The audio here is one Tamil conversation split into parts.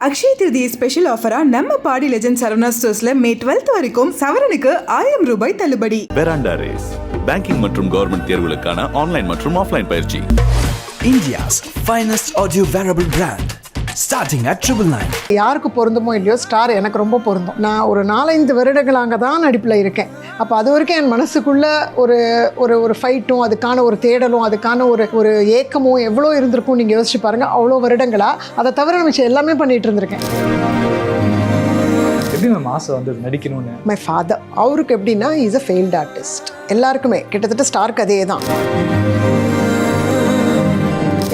அக்ஷய திருதியை ஸ்பெஷல் ஆஃபரா நம்ம பாடி லெஜண்ட் சரவணா ஸ்டோர்ஸ்ல மே 12th வரைக்கும் சவரனுக்கு 1000 ரூபாய் தள்ளுபடி. பெராண்டா ரேஸ் பேங்கிங் மற்றும் கவர்மெண்ட் தேர்வுகளுக்கான ஆன்லைன் மற்றும் ஆஃப்லைன் பயிற்சி. India's finest audio wearable brand. Starting at 999. யாருக்கு பொருந்துமோ இல்லையோ ஸ்டார் எனக்கு ரொம்ப பொருந்தும். நான் ஒரு 4-5 வருடங்களாக தான் நடிப்பில் இருக்கேன். அப்போ அது வரைக்கும் என் மனசுக்குள்ளே ஒரு ஒரு ஒரு ஃபைட்டும் அதுக்கான ஒரு தேடலும் அதுக்கான ஒரு ஏக்கமும் எவ்வளோ இருந்திருக்கும் நீங்கள் யோசிச்சு பாருங்கள். அவ்வளோ வருடங்களாக அதை தவிர நம்ம எல்லாமே பண்ணிகிட்டு இருந்திருக்கேன். எப்படி மேம் ஆசை வந்து நடிக்கணும்னு? மை ஃபாதர் அவருக்கு எப்படின்னா இஸ் அ ஃபெயில்டு ஆர்டிஸ்ட். எல்லாருக்குமே கிட்டத்தட்ட ஸ்டாருக்கு அதே தான்.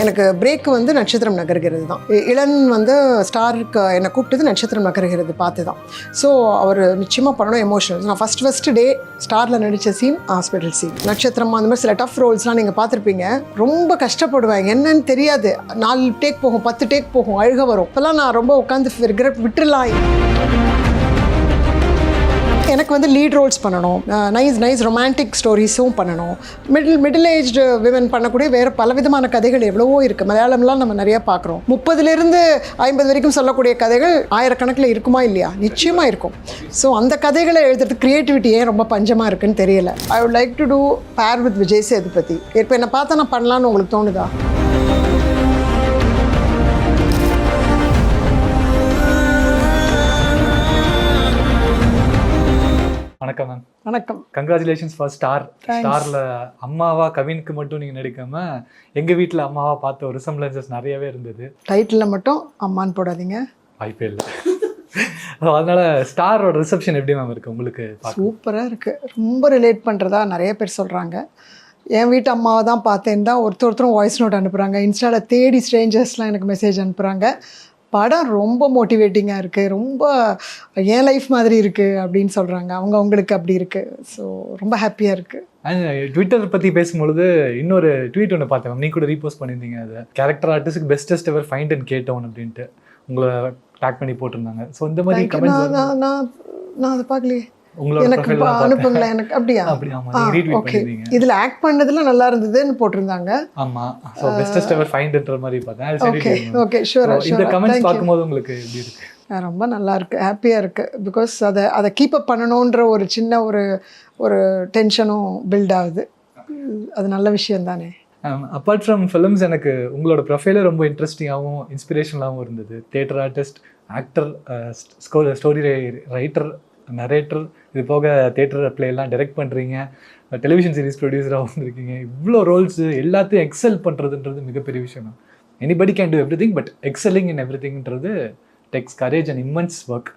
எனக்கு பிரேக் வந்து நட்சத்திரம் நகர்கிறது தான். இளன் வந்து ஸ்டாருக்கு என்னை கூப்பிட்டது நட்சத்திரம் நகர்கிறது பார்த்து தான். ஸோ அவர் நிச்சயமாக பண்ணணும் எமோஷனல். நான் ஃபஸ்ட்டு டே ஸ்டாரில் நடித்த சீன் ஹாஸ்பிட்டல் சீன். நட்சத்திரம் அந்த மாதிரி சில டஃப் ரோல்ஸ்லாம் நீங்கள் பார்த்துருப்பீங்க. ரொம்ப கஷ்டப்படுவேன், என்னன்னு தெரியாது. 4 டேக் போகும், 10 டேக் போகும், அழுக வரும். இப்போல்லாம் நான் ரொம்ப உட்காந்து விட்டுறலாம். எனக்கு வந்து லீட் ரோல்ஸ் பண்ணணும், நைஸ் ரொமான்டிக் ஸ்டோரிஸும் பண்ணணும். மிடில் ஏஜ்டு விமன் பண்ணக்கூடிய வேறு பலவிதமான கதைகள் எவ்வளவோ இருக்குது. மலையாளம்லாம் நம்ம நிறையா பார்க்குறோம். 30லேருந்து 50 வரைக்கும் சொல்லக்கூடிய கதைகள் ஆயிரக்கணக்கில் இருக்குமா இல்லையா? நிச்சயமாக இருக்கும். ஸோ அந்த கதைகளை எழுதுறது க்ரியேட்டிவிட்டி ஏன் ரொம்ப பஞ்சமாக இருக்குன்னு தெரியல. I would like to do pair with Vijay Sethupathi. இப்போ என்னை பார்த்தா நான் பண்ணலான்னு உங்களுக்கு தோணுதா? வணக்கம் மேம். வணக்கம். கங்க்ராச்சுலேஷன்ஸ் ஃபார் ஸ்டாரில் அம்மாவா கவினுக்கு மட்டும் நீங்கள் நடிக்காமல் எங்கள் வீட்டில் அம்மாவா பார்த்த ஒரு ரிசம்பிளன்சஸ் நிறையவே இருந்தது. டைட்டிலில் மட்டும் அம்மான்னு போடாதீங்க, வாய்ப்பே இல்லை. அதனால் ஸ்டாரோட ரிசப்ஷன் எப்படி மேம் இருக்குது உங்களுக்கு? சூப்பராக இருக்குது. ரொம்ப ரிலேட் பண்ணுறதா நிறைய பேர் சொல்கிறாங்க. என் வீட்டு அம்மாவை தான் பார்த்தேன்னு தான் ஒருத்தரும் வாய்ஸ் நோட் அனுப்புகிறாங்க. இன்ஸ்டாவில் தேடி ஸ்ட்ரேஞ்சர்ஸ்லாம் எனக்கு மெசேஜ் அனுப்புகிறாங்க. படம் ரொம்ப மோட்டிவேட்டிங்காக இருக்குது, ரொம்ப என் லைஃப் மாதிரி இருக்குது அப்படின்னு சொல்கிறாங்க. அவங்களுக்கு அப்படி இருக்குது. ஸோ ரொம்ப ஹாப்பியாக இருக்குது. அண்ட் ட்விட்டர் பற்றி பேசும்பொழுது இன்னொரு ட்வீட் ஒன்று பார்த்தேன், நீ கூட ரீபோஸ்ட் பண்ணியிருந்தீங்க. அது கேரக்டர் ஆர்டிஸ்ட்டுக்கு பெஸ்டஸ்ட் எவர் ஃபைண்ட் அண்ட் கேட்டோன் அப்படின்ட்டு உங்களை டேக் பண்ணி போட்டிருந்தாங்க. ஸோ இந்த மாதிரி கமெண்ட்ஸ் நான் அதை பார்க்கலையே. எனக்கு அனுப்புங்களேன். எனக்கு அப்படியா? ஓகே. இதில் ஆக்ட் பண்ணதுல நல்லா இருந்ததுன்னு போட்டிருந்தாங்க. ஆமா. ஸோ பெஸ்டஸ்ட் எவர் ஃபைண்ட்ன்ற மாதிரி பார்த்தேன். Okay sure. இந்த கமெண்ட்ஸ் பார்க்கும்போது உங்களுக்கு எப்படி இருக்கு? ரொம்ப நல்லா இருக்கு, ஹாப்பியாக இருக்கு. பிகாஸ் அதை கீப் அப் பண்ணணுன்ற ஒரு சின்ன ஒரு டென்ஷனும் பில்ட் ஆகுது. அது நல்ல விஷயம் தானே. அப்பார்ட் ஃப்ரம் ஃபிலிம்ஸ் எனக்கு உங்களோட ப்ரொஃபைலே ரொம்ப இன்ட்ரெஸ்டிங்காகவும் இன்ஸ்பிரேஷனலாகவும் இருந்தது. Theatre artist, actor, story writer, narrator, இது போக தியேட்டர் பிளேலாம் டைரக்ட் பண்ணுறீங்க, டெலிவிஷன் சீரிஸ் ப்ரொடியூசராக வந்துருக்கீங்க. இவ்வளோ ரோல்ஸு எல்லாத்தையும் எக்ஸல் பண்ணுறதுன்றது மிகப்பெரிய விஷயம் தான். Anybody can do everything, but excelling in every திங்ன்றது takes courage and immense work.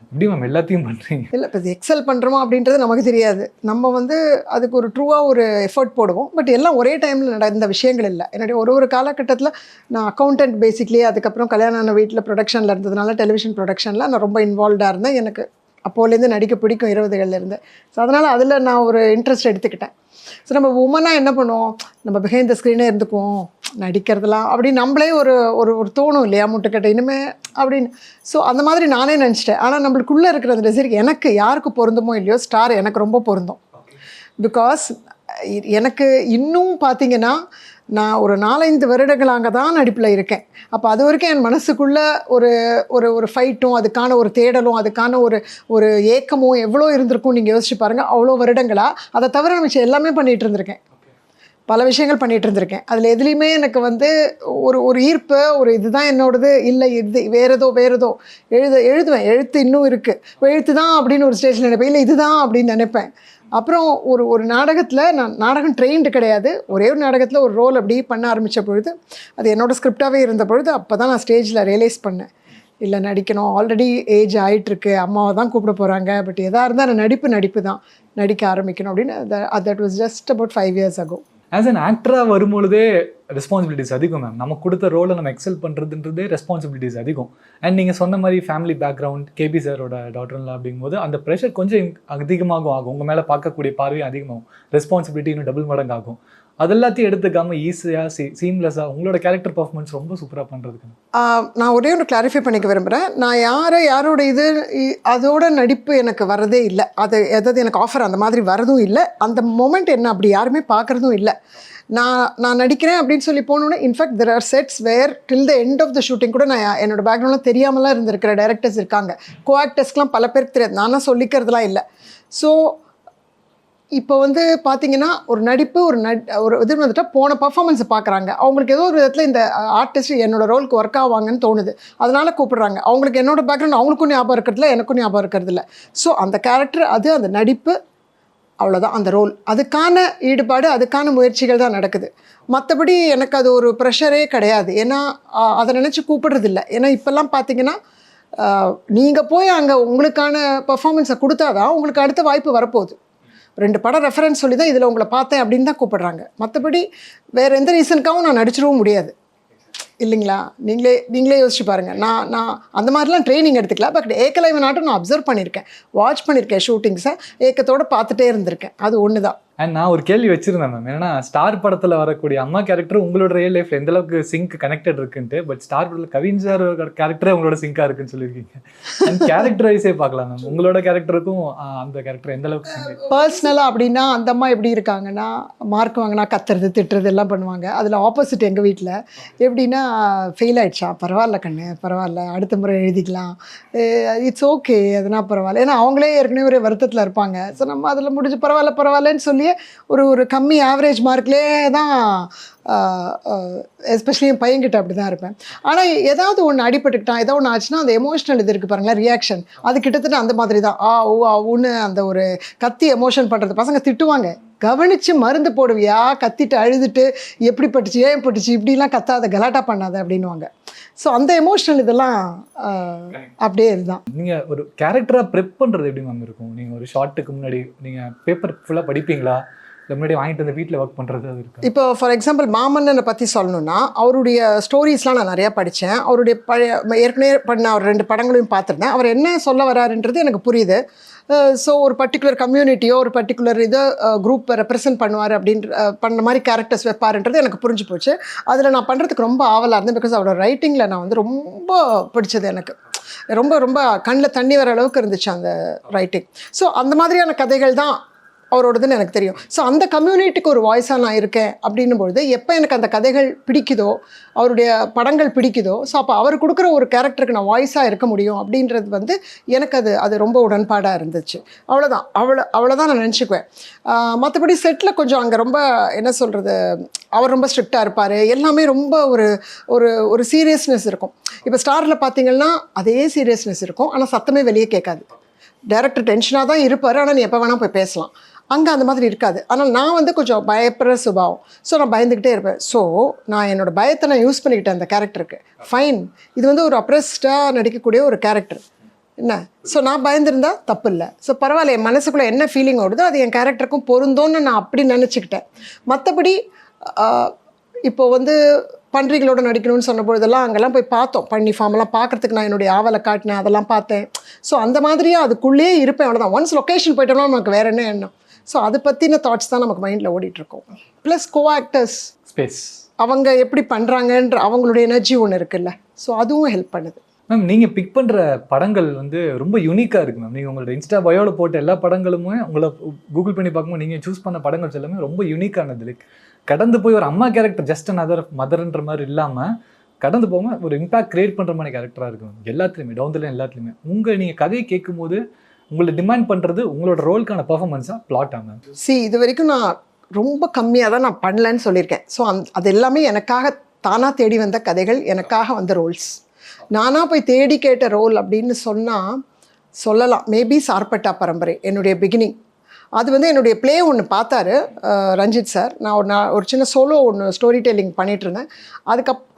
எப்படி மேம் எல்லாத்தையும் பண்ணுறீங்க? இல்லை, இப்போ எக்ஸல் பண்ணுறோமா அப்படின்றது நமக்கு தெரியாது. நம்ம வந்து அதுக்கு ஒரு ட்ரூவாக ஒரு எஃபர்ட் போடுவோம். பட் எல்லாம் ஒரே டைமில் நடந்த விஷயங்கள் இல்லை. என்னுடைய ஒரு காலகட்டத்தில் நான் அக்கௌண்டன்ட் பேசிக்லி, அதுக்கப்புறம் கல்யாணம் ஆன வீட்டில் ப்ரொடக்ஷனில் இருந்ததுனால டெலிவிஷன் ப்ரொடக்ஷனில் நான் ரொம்ப இன்வால்வ்டாக இருந்தேன். எனக்கு அப்போலேருந்து நடிக்க பிடிக்கும் 20கள்லேருந்து. ஸோ அதனால் அதில் நான் ஒரு இன்ட்ரெஸ்ட் எடுத்துக்கிட்டேன். ஸோ நம்ம உமனாக என்ன பண்ணுவோம், நம்ம பிஹைண்ட் த ஸ்க்ரீனே இருந்துக்குவோம், நடிக்கிறதுலாம் அப்படின்னு நம்மளே ஒரு ஒரு தோணும் இல்லையா, முட்டுக்கட்டை இனிமே அப்படின்னு. ஸோ அந்த மாதிரி நானே நினச்சிட்டேன். ஆனால் நம்மளுக்குள்ளே இருக்கிற அந்த டிசைர் எனக்கு யாருக்கு பொருந்துமோ இல்லையோ ஸ்டார் எனக்கு ரொம்ப பொருந்தும். பிகாஸ் எனக்கு இன்னும் பார்த்தீங்கன்னா நான் ஒரு 4-5 வருடங்களாக தான் நடிப்பில் இருக்கேன். அப்போ அது வரைக்கும் என் மனசுக்குள்ளே ஒரு ஒரு ஃபைட்டும் அதுக்கான ஒரு தேடலும் அதுக்கான ஒரு ஏக்கமும் எவ்வளோ இருந்திருக்கும் நீங்கள் யோசிச்சு பாருங்கள். அவ்வளோ வருடங்களாக அதை தவிர நம்ம எல்லாமே பண்ணிகிட்டு இருந்திருக்கேன். பல விஷயங்கள் பண்ணிகிட்டு இருந்திருக்கேன். அதில் எதுலேயுமே எனக்கு வந்து ஒரு ஈர்ப்பு, இதுதான் என்னோடது, இல்லை இது வேறேதோ எழுதுவேன். எழுத்து இன்னும் இருக்குது, எழுத்து தான் அப்படின்னு ஒரு ஸ்டேஜில் நினைப்பேன். இல்லை இதுதான் அப்படின்னு நினைப்பேன். அப்புறம் ஒரு நாடகத்தில், நான் நாடகம் ட்ரெயின்டு கிடையாது, ஒரே ஒரு நாடகத்தில் ஒரு ரோல் அப்படி பண்ண ஆரம்பித்த பொழுது, அது என்னோடய ஸ்கிரிப்டாகவே இருந்த பொழுது அப்போ தான் நான் ஸ்டேஜில் ரியலைஸ் பண்ணேன், இல்லை நடிக்கணும், ஆல்ரெடி ஏஜ் ஆகிட்டுருக்கு, அம்மாவை தான் கூப்பிட போகிறாங்க, பட் எதாக இருந்தால் நான் நடிப்பு தான் நடிக்க ஆரம்பிக்கணும் அப்படின்னு. That was just about 5 years ago. As an ஆக்டராக வரும்பொழுதே ரெஸ்பான்சிபிலிட்டிஸ் அதிகம் மேம். நம்ம கொடுத்த ரோலை நம்ம எக்ஸல் பண்ணுறதுன்றதே ரெஸ்பான்சிபிலிட்டிஸ் அதிகம். அண்ட் நீங்கள் சொன்ன மாதிரி ஃபேமிலி பேக்ரவுண்ட், கேபி சாரோட டாட்டர்லாம் அப்படிங்கும்போது அந்த ப்ரெஷர் கொஞ்சம் அதிகமாகும். உங்கள் மேலே பார்க்கக்கூடிய பார்வையும் அதிகமாகும், ரெஸ்பான்சிபிலிட்டி இன்னும் டபுள் மடங்கு ஆகும். அது எல்லாத்தையும் எடுத்துக்காம ஈஸியாக சீம்லெஸ்ஸாக உங்களோட கேரக்டர் பர்ஃபார்மன்ஸ் ரொம்ப சூப்பராக பண்ணுறதுக்கு? நான் ஒரே ஒரு கிளாரிஃபை பண்ணிக்க விரும்புகிறேன். நான் யாரோட அதோட நடிப்பு எனக்கு வரதே இல்லை. அது எதாவது எனக்கு ஆஃபர் அந்த மாதிரி வரதும் இல்லை. அந்த மொமெண்ட் என்ன அப்படி யாருமே பார்க்குறதும் இல்லை. நான் நடிக்கிறேன் அப்படின்னு சொல்லி போனோன்னே, in fact there are sets where till the end of the shooting கூட நான் என்னோட பேக்ரவுண்ட்லாம் தெரியாமலாம் இருந்திருக்கிற டைரக்டர்ஸ் இருக்காங்க. கோஆக்டர்ஸ்லாம் பல பேருக்கு தெரியாது, நானாக சொல்லிக்கிறதுலாம் இல்லை. ஸோ இப்போ வந்து பார்த்தீங்கன்னா ஒரு நடிப்பு ஒரு இது வந்துட்டால் போன பர்ஃபார்மன்ஸை பார்க்குறாங்க. அவங்களுக்கு ஏதோ ஒரு விதத்தில் இந்த ஆர்டிஸ்ட் என்னோடய ரோலுக்கு ஒர்க் ஆவாங்கன்னு தோணுது, அதனால் கூப்பிடுறாங்க. அவங்களுக்கு என்னோட பேக்ரவுண்ட் அவங்களுக்கும் ஞாபகம் இருக்கிறதில்ல, எனக்கும் ஞாபகம் இருக்கிறதில்ல. ஸோ அந்த கேரக்டர் அந்த நடிப்பு அவ்வளோதான், அந்த ரோல், அதுக்கான ஈடுபாடு, அதுக்கான முயற்சிகள் தான் நடக்குது. மற்றபடி எனக்கு அது ஒரு ப்ரெஷரே கிடையாது. ஏன்னா அதை நினச்சி கூப்பிடுறதில்ல. ஏன்னா இப்போல்லாம் பார்த்தீங்கன்னா நீங்கள் போய் அங்கே உங்களுக்கான பர்ஃபார்மன்ஸை கொடுத்தாதான் உங்களுக்கு அடுத்த வாய்ப்பு வரப்போகுது. 2 படம் ரெஃபரன்ஸ் சொல்லி தான் இதில் உங்களை பார்த்தேன் அப்படின்னு தான் கூப்பிடுறாங்க. மற்றபடி வேறு எந்த ரீசனுக்காகவும் நான் நடிச்சிடவும் முடியாது இல்லைங்களா? நீங்களே யோசிச்சு பாருங்கள். நான் அந்த மாதிரிலாம் ட்ரைனிங் எடுத்துக்கல. பட் ஏக்கலைவன் நாட்டும் நான் அப்சர்வ் பண்ணியிருக்கேன், வாட்ச் பண்ணியிருக்கேன், ஷூட்டிங்ஸை ஏக்கத்தோடு பார்த்துட்டே இருந்திருக்கேன். அது ஒன்று தான். அண்ட் நான் ஒரு கேள்வி வச்சிருந்தேன் மேம். ஏன்னா ஸ்டார் படத்தில் வரக்கூடிய அம்மா கேரக்டர் உங்களோட ரியல் லைஃப்ல எந்த அளவுக்கு சிங்க் கனெக்டட் இருக்குன்ட்டு, பட் ஸ்டார் படத்தில் கவின் சார் கேரக்டரே உங்களோட சிங்காக இருக்குன்னு சொல்லியிருக்கீங்க. அண்ட் கேரக்டர் வைஸே பார்க்கலாம் மேம், உங்களோட கேரக்டருக்கும் அந்த கேரக்டர் எந்த அளவுக்கு சிங்க்? பர்சனலாக அப்படின்னா அந்த அம்மா எப்படி இருக்காங்கன்னா, மார்க் வாங்கினா கத்துறது திட்டுறது எல்லாம் பண்ணுவாங்க. அதில் ஆப்போசிட் எங்கள் வீட்டில் எப்படின்னா, ஃபெயில் ஆகிடுச்சா, பரவாயில்ல கண்ணு, பரவாயில்ல, அடுத்த முறை எழுதிக்கலாம், இட்ஸ் ஓகே, அதனால் பரவாயில்ல. ஏன்னா அவங்களே ஏற்கனவே ஒரு வருத்தத்தில் இருப்பாங்க. ஸோ நம்ம அதில் முடிஞ்சு பரவாயில்லன்னு சொல்லி ஒரு கம்மி ஆவரேஜ் மார்க்லேயே தான், எஸ்பெஷலி என் பையன்கிட்ட அப்படி தான் இருப்பேன். ஆனால் ஏதாவது ஒன்று அடிபட்டுக்கிட்டான், ஏதாவது ஒன்று ஆச்சுன்னா அந்த எமோஷனல் இது இருக்குது பாருங்களேன், ரியாக்ஷன், அது கிட்டத்தட்ட அந்த மாதிரி தான். ஊன்னு அந்த ஒரு கத்தி எமோஷன் பண்ணுறது. பசங்க திட்டுவாங்க, கவனித்து மருந்து போடுவியா, கத்திட்டு அழுதுட்டு எப்படி பட்டுச்சு, ஏன் பட்டுச்சு, இப்படிலாம் கத்தாத, கலாட்டா பண்ணாத அப்படின்வாங்க. ஸோ அந்த எமோஷனல் இதெல்லாம் அப்படியே இதுதான். நீங்கள் ஒரு கேரக்டராக ப்ரெப் பண்ணுறது எப்படி மேம் இருக்கும்? நீங்கள் ஒரு ஷார்ட்டுக்கு முன்னாடி நீங்கள் பேப்பர் ஃபுல்லாக படிப்பீங்களா, இல்லை முன்னாடி வாங்கிட்டு வந்து வீட்டில் ஒர்க் பண்ணுறது அது இருக்கு? இப்போ ஃபார் எக்ஸாம்பிள் மாமன்னனை பற்றி சொல்லணுன்னா, அவருடைய ஸ்டோரிஸ்லாம் நான் நிறையா படித்தேன். அவருடைய ஏற்கனவே பண்ண அவர் 2 படங்களையும் பார்த்துருந்தேன். அவர் என்ன சொல்ல வராருன்றது எனக்கு புரியுது. ஸோ ஒரு பர்டிகுலர் கம்யூனிட்டியோ ஒரு பர்டிகுலர் இதை குரூப்பை ரெப்ரசென்ட் பண்ணுவார் பண்ண மாதிரி கேரக்டர்ஸ் வைப்பாருன்றது எனக்கு புரிஞ்சு போச்சு. அதில் நான் பண்ணுறதுக்கு ரொம்ப ஆவலாக இருந்தேன். பிகாஸ் அவரோட ரைட்டிங்கில் நான் வந்து ரொம்ப பிடிச்சது, எனக்கு ரொம்ப ரொம்ப கண்ணில் தண்ணி வர அளவுக்கு இருந்துச்சு அந்த ரைட்டிங். ஸோ அந்த மாதிரியான கதைகள் தான் அவரோடதுன்னு எனக்கு தெரியும். ஸோ அந்த கம்யூனிட்டிக்கு ஒரு வாய்ஸாக நான் இருக்கேன் அப்படின்னும் பொழுது, எப்போ எனக்கு அந்த கதைகள் பிடிக்குதோ, அவருடைய படங்கள் பிடிக்குதோ, ஸோ அப்போ அவர் கொடுக்குற ஒரு கேரக்டருக்கு நான் வாய்ஸாக இருக்க முடியும் அப்படின்றது வந்து எனக்கு அது ரொம்ப உடன்பாடாக இருந்துச்சு. அவ்வளோதான் நான் நினச்சிக்குவேன். மற்றபடி செட்டில் கொஞ்சம் அங்கே ரொம்ப என்ன சொல்கிறது, அவர் ரொம்ப ஸ்ட்ரிக்டாக இருப்பார். எல்லாமே ரொம்ப ஒரு சீரியஸ்னஸ் இருக்கும். இப்போ ஸ்டாரில் பார்த்தீங்கன்னா அதே சீரியஸ்னஸ் இருக்கும், ஆனால் சத்தமே வெளியே கேட்காது. டைரக்டர் டென்ஷனாக தான் இருப்பார், ஆனால் நீ எப்போ வேணால் போய் பேசலாம். அங்கே அந்த மாதிரி இருக்காது. ஆனால் நான் வந்து கொஞ்சம் பயப்படுற சுபாவம். ஸோ நான் பயந்துக்கிட்டே இருப்பேன். ஸோ நான் என்னோடய பயத்தை நான் யூஸ் பண்ணிக்கிட்டேன் அந்த கேரக்டருக்கு. ஃபைன், இது வந்து ஒரு அப்ரெஸ்டாக நடிக்கக்கூடிய ஒரு கேரக்டர் என்ன. ஸோ நான் பயந்துருந்தா தப்பு இல்லை. ஸோ பரவாயில்ல, என் மனசுக்குள்ளே என்ன ஃபீலிங் ஓடுதோ அது என் கேரக்டருக்கும் பொருந்தோன்னு நான் அப்படி நினச்சிக்கிட்டேன். மற்றபடி இப்போ வந்து பன்றிகளோட நடிக்கணும்னு சொன்ன பொழுதெல்லாம் அங்கெல்லாம் போய் பார்த்தோம். பண்ணி ஃபார்மெல்லாம் பார்க்குறதுக்கு நான் என்னுடைய ஆவலை காட்டினேன், அதெல்லாம் பார்த்தேன். ஸோ அந்த மாதிரியே அதுக்குள்ளேயே இருப்பேன், அவ்வளோதான். ஒன்ஸ் லொக்கேஷன் போய்ட்டோம்னா நமக்கு வேறு என்ன எண்ணம். ஸோ அதை பற்றின தாட்ஸ் தான் நமக்கு மைண்டில் ஓடிட்டுருக்கோம். ப்ளஸ் கோஆக்டர்ஸ் ஸ்பேஸ் அவங்க எப்படி பண்ணுறாங்கன்ற அவங்களுடைய எனர்ஜி ஒன்று இருக்குல்ல, ஸோ அதுவும் ஹெல்ப் பண்ணுது. மேம் நீங்கள் பிக் பண்ணுற படங்கள் வந்து ரொம்ப யூனிக்காக இருக்குது மேம். நீங்கள் உங்களோட இன்ஸ்டா பயோவில் போட்ட எல்லா படங்களுமே உங்களை கூகுள் பண்ணி பார்க்கும்போது நீங்கள் சூஸ் பண்ண படங்கள் எல்லாமே ரொம்ப யூனிக்கானது. லைக் கடந்து போய் ஒரு அம்மா கேரக்டர் ஜஸ்ட் அனதர் மதர்ன்ற மாதிரி இல்லாமல் கடந்து போகாமல் ஒரு இம்பாக்ட் கிரியேட் பண்ணுற மாதிரி கேரக்டராக இருக்கும் எல்லாத்துலேயுமே, டவுன்ல எல்லாத்துலேயுமே. நீங்கள் கதையை கேட்கும்போது உங்களை டிமாண்ட் பண்ணுறது உங்களோட ரோலுக்கான பர்ஃபார்மன்ஸாக பிளாட்டாக மேம்? இது வரைக்கும் நான் ரொம்ப கம்மியாக தான் நான் பண்ணலன்னு சொல்லியிருக்கேன். ஸோ அது எல்லாமே எனக்காக தானாக தேடி வந்த கதைகள், எனக்காக வந்த ரோல்ஸ். நானாக போய் தேடி கேட்ட ரோல் அப்படின்னு சொல்லலாம். மேபி சார்பட்டா பரம்பரை என்னுடைய பிகினிங். அது வந்து என்னுடைய ப்ளே ஒன்று பார்த்தாரு ரஞ்சித் சார். நான் ஒரு சின்ன சோலோ ஒன்று ஸ்டோரி டெல்லிங் பண்ணிகிட்ருந்தேன்.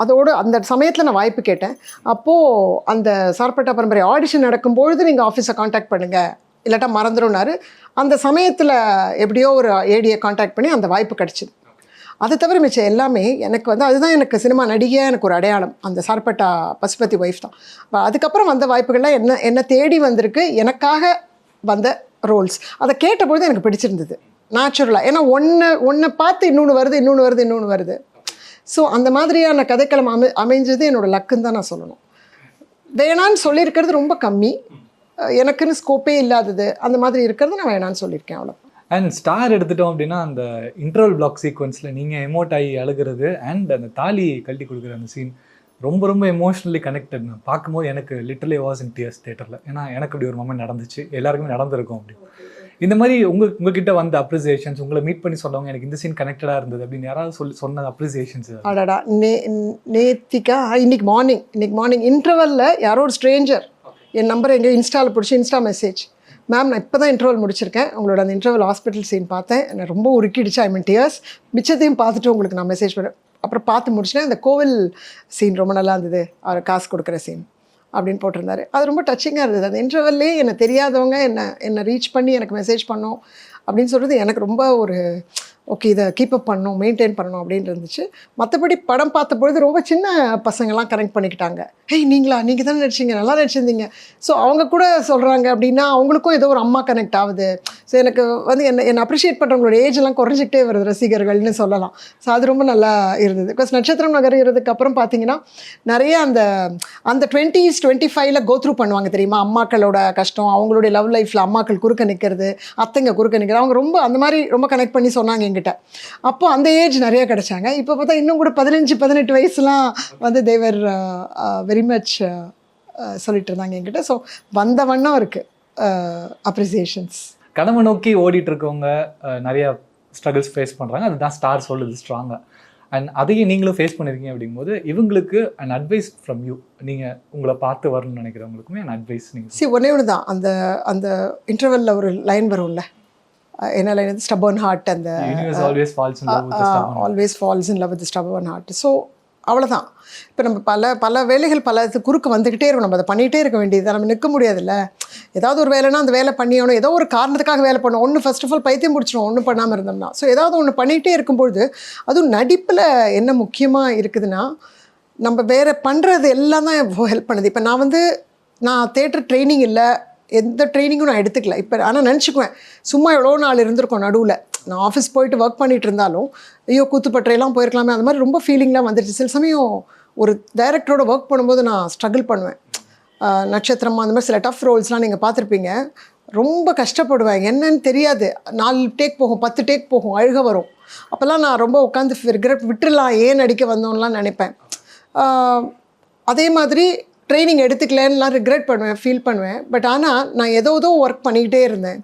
அதோடு அந்த சமயத்தில் நான் வாய்ப்பு கேட்டேன். அப்போது அந்த சார்பட்டா பரம்பரை ஆடிஷன் நடக்கும்பொழுது நீங்கள் ஆஃபீஸை காண்டாக்ட் பண்ணுங்கள், இல்லாட்டா மறந்துடும்னாரு. அந்த சமயத்தில் எப்படியோ ஒரு ஏடியை காண்டாக்ட் பண்ணி அந்த வாய்ப்பு கிடச்சிது. அதை தவிர மிச்சம் எல்லாமே எனக்கு வந்து அதுதான் எனக்கு சினிமா நடிகையாக எனக்கு ஒரு அடையாளம். அந்த சார்பட்டா பசுபதி ஒய்ஃப் தான். அதுக்கப்புறம் வந்த வாய்ப்புகள்லாம் என்ன தேடி வந்திருக்கு, எனக்காக வந்த ரோல்ஸ். அதை கேட்டபொழுது எனக்கு பிடிச்சிருந்தது. நேச்சுரலாக. ஏன்னா ஒன்றை பார்த்து இன்னொன்று வருது. ஸோ அந்த மாதிரியான கதைக்களம் அமைஞ்சது என்னோடய லக்குன்னு தான் நான் சொல்லணும். வேணான்னு சொல்லியிருக்கிறது ரொம்ப கம்மி, எனக்குன்னு ஸ்கோப்பே இல்லாதது அந்த மாதிரி இருக்கிறது நான் வேணான்னு சொல்லியிருக்கேன், அவ்வளோ. அண்ட் ஸ்டார் எடுத்துட்டோம் அப்படின்னா அந்த இன்டர்வல் பிளாக் சீக்வன்ஸில் நீங்கள் எமோட் ஆகி அழுகிறது அண்ட் அந்த தாலி கழட்டி கொடுக்குற அந்த சீன் ரொம்ப ரொம்ப எமோஷ்னலி கனெக்டட். நான் பார்க்கும்போது எனக்கு லிட்டரலி வாஸ் இன் டியர்ஸ் தேட்டரில். ஏன்னா எனக்கு அப்படி ஒரு மொமெண்ட் நடந்துச்சு, எல்லாருக்குமே நடந்திருக்கும். அப்படி இந்த மாதிரி உங்ககிட்ட வந்த அப்ரிசியேஷன்ஸ், உங்களை மீட் பண்ணி சொன்னவங்க எனக்கு இந்த சீன் கனெக்டடாக இருந்தது அப்படின்னு யாராவது சொன்ன அப்ரிசியேஷன்ஸ்? அடடா, நேத்திக்கா இன்னைக்கு மார்னிங் இன்டர்வலில் யாரோ ஒரு ஸ்ட்ரேஞ்சர் என் நம்பரை எங்கேயோ இன்ஸ்டாவில் பிடிச்சி இன்ஸ்டா மெசேஜ், மேம் நான் இப்போ தான் இன்டர்வல் முடிச்சிருக்கேன், உங்களோட அந்த இன்டர்வல் ஹாஸ்பிட்டல் சீன் பார்த்தேன், எனக்கு ரொம்ப உருக்கிடுச்சு, ஐ மீன் டியர்ஸ், மிச்சத்தையும் பார்த்துட்டு உங்களுக்கு நான் மெசேஜ் பண்ணேன். அப்புறம் பார்த்து முடிச்சிட்டேன், அந்த கோவில் சீன் ரொம்ப நல்லா இருந்தது, அவர் காசு கொடுக்குற சீன் அப்படின்னு போட்டிருந்தாரு. அது ரொம்ப டச்சிங்காக இருந்தது. அந்த இன்டர்வல்லே என்னை தெரியாதவங்க என்னை ரீச் பண்ணி எனக்கு மெசேஜ் பண்ணோம் அப்படின்னு சொல்கிறது எனக்கு ரொம்ப ஒரு ஓகே, இதை கீப்பப் பண்ணணும், மெயின்டைன் பண்ணணும் அப்படின்னு இருந்துச்சு. மற்றபடி படம் பார்த்த பொழுது ரொம்ப சின்ன பசங்கள்லாம் கனெக்ட் பண்ணிக்கிட்டாங்க. ஹேய் நீங்கள் தானே நடிச்சிங்க, நல்லா நடிச்சிருந்தீங்க. ஸோ அவங்க கூட சொல்கிறாங்க அப்படின்னா அவங்களுக்கும் ஏதோ ஒரு அம்மா கனெக்ட் ஆகுது. ஸோ எனக்கு வந்து என்னை அப்ரிஷியேட் பண்ணுறவங்களோட ஏஜெல்லாம் குறைஞ்சிக்கிட்டே வருது ரசிகர்கள்னு சொல்லலாம். ஸோ அது ரொம்ப நல்லா இருந்தது. பிகாஸ் நட்சத்திரம் நகர்கிறதுக்கு அப்புறம் பார்த்தீங்கன்னா நிறைய அந்த 20s 25ல் கோத்ரூ பண்ணுவாங்க தெரியுமா, அம்மாக்களோட கஷ்டம், அவங்களுடைய லவ் லைஃப்பில் அம்மாக்கள் குறுக்க நிற்கிறது, அத்தைங்க குறுக்க நிற்கிறது, அவங்க ரொம்ப அந்த மாதிரி ரொம்ப கனெக்ட் பண்ணி சொன்னாங்க எங்கிட்ட. அப்போ அந்த ஏஜ் நிறைய கிடைச்சாங்க. இப்போ பார்த்தா இன்னும் கூட 15-18 வயசுலாம் வந்து தேவர் வெரி மச் சொல்லிட்டு இருந்தாங்க என்கிட்ட. ஸோ வந்த வண்ணம் இருக்குது அப்ரிசியேஷன்ஸ். கடமை நோக்கி ஓடிட்டு இருக்கவங்க நிறைய ஸ்ட்ரகிள்ஸ் ஃபேஸ் பண்ணுறாங்க, அதுதான் ஸ்டார் சொல்லுது ஸ்ட்ராங்காக. அண்ட் அதையும் நீங்களும் ஃபேஸ் பண்ணியிருக்கீங்க அப்படிங்கும்போது இவங்களுக்கு அண்ட் அட்வைஸ் ஃப்ரம் யூ, நீங்கள் உங்களை பார்த்து வரணும்னு நினைக்கிறவங்களுக்குமே அண்ட் அட்வைஸ் நீங்கள் ஒன்றே ஒன்று தான். அந்த இன்டர்வெல்லில் ஒரு லைன் வரும்ல, என்ன லைன் அது, ஸ்டபர்ன் ஹார்ட், அந்த always falls in love with stubborn heart. So அவ்வளோதான். இப்போ நம்ம பல வேலைகள் பல இது குறுக்க வந்துக்கிட்டே இருக்கும், நம்ம அதை பண்ணிகிட்டே இருக்க வேண்டியது, நம்ம நிற்க முடியாதுல்ல. ஏதாவது ஒரு வேலைனா அந்த வேலை பண்ணியாகணும், ஏதோ ஒரு காரணத்துக்காக வேலை பண்ணணும். ஒன்று ஃபர்ஸ்ட் ஆஃப் ஆல் பைத்தியம் பிடிச்சிடும் ஒன்றும் பண்ணாமல் இருந்தோம்னா. ஸோ ஏதாவது ஒன்று பண்ணிகிட்டே இருக்கும்பொழுது அதுவும் நடிப்பில் என்ன முக்கியமாக இருக்குதுன்னா, நம்ம வேறு பண்ணுறது எல்லாம் தான் ஹெல்ப் பண்ணுது. இப்போ நான் தேட்டர் ட்ரைனிங் இல்லை, எந்த ட்ரைனிங்கும் நான் எடுத்துக்கல இப்போ. ஆனால் நினச்சிக்குவேன் சும்மா எவ்வளோ நாள் இருந்திருக்கோம் நடுவில், நான் ஆஃபீஸ் போயிட்டு ஒர்க் பண்ணிகிட்டு இருந்தாலும் ஐயோ கூத்துப்பற்றையெல்லாம் போயிருக்கலாமே, அந்த மாதிரி ரொம்ப ஃபீலிங்லாம் வந்துடுச்சு. சில சமயம் ஒரு டைரக்டரோட ஒர்க் பண்ணும்போது நான் ஸ்ட்ரகிள் பண்ணுவேன். நட்சத்திரமா அந்த மாதிரி சில டஃப் ரோல்ஸ்லாம் நீங்கள் பார்த்துருப்பீங்க, ரொம்ப கஷ்டப்படுவேன், என்னன்னு தெரியாது. 4 டேக் போகும், 10 டேக் போகும், அழுக வரும். அப்போல்லாம் நான் ரொம்ப உட்காந்து ரிக்ரெட் விட்டுடலாம், ஏன் நடிக்க வந்தோன்னெலாம் நினைப்பேன். அதே மாதிரி ட்ரைனிங் எடுத்துக்கலன்னுலாம் ரிக்ரெட் பண்ணுவேன், ஃபீல் பண்ணுவேன். பட் ஆனால் நான் ஏதோ ஒர்க் பண்ணிக்கிட்டே இருந்தேன்.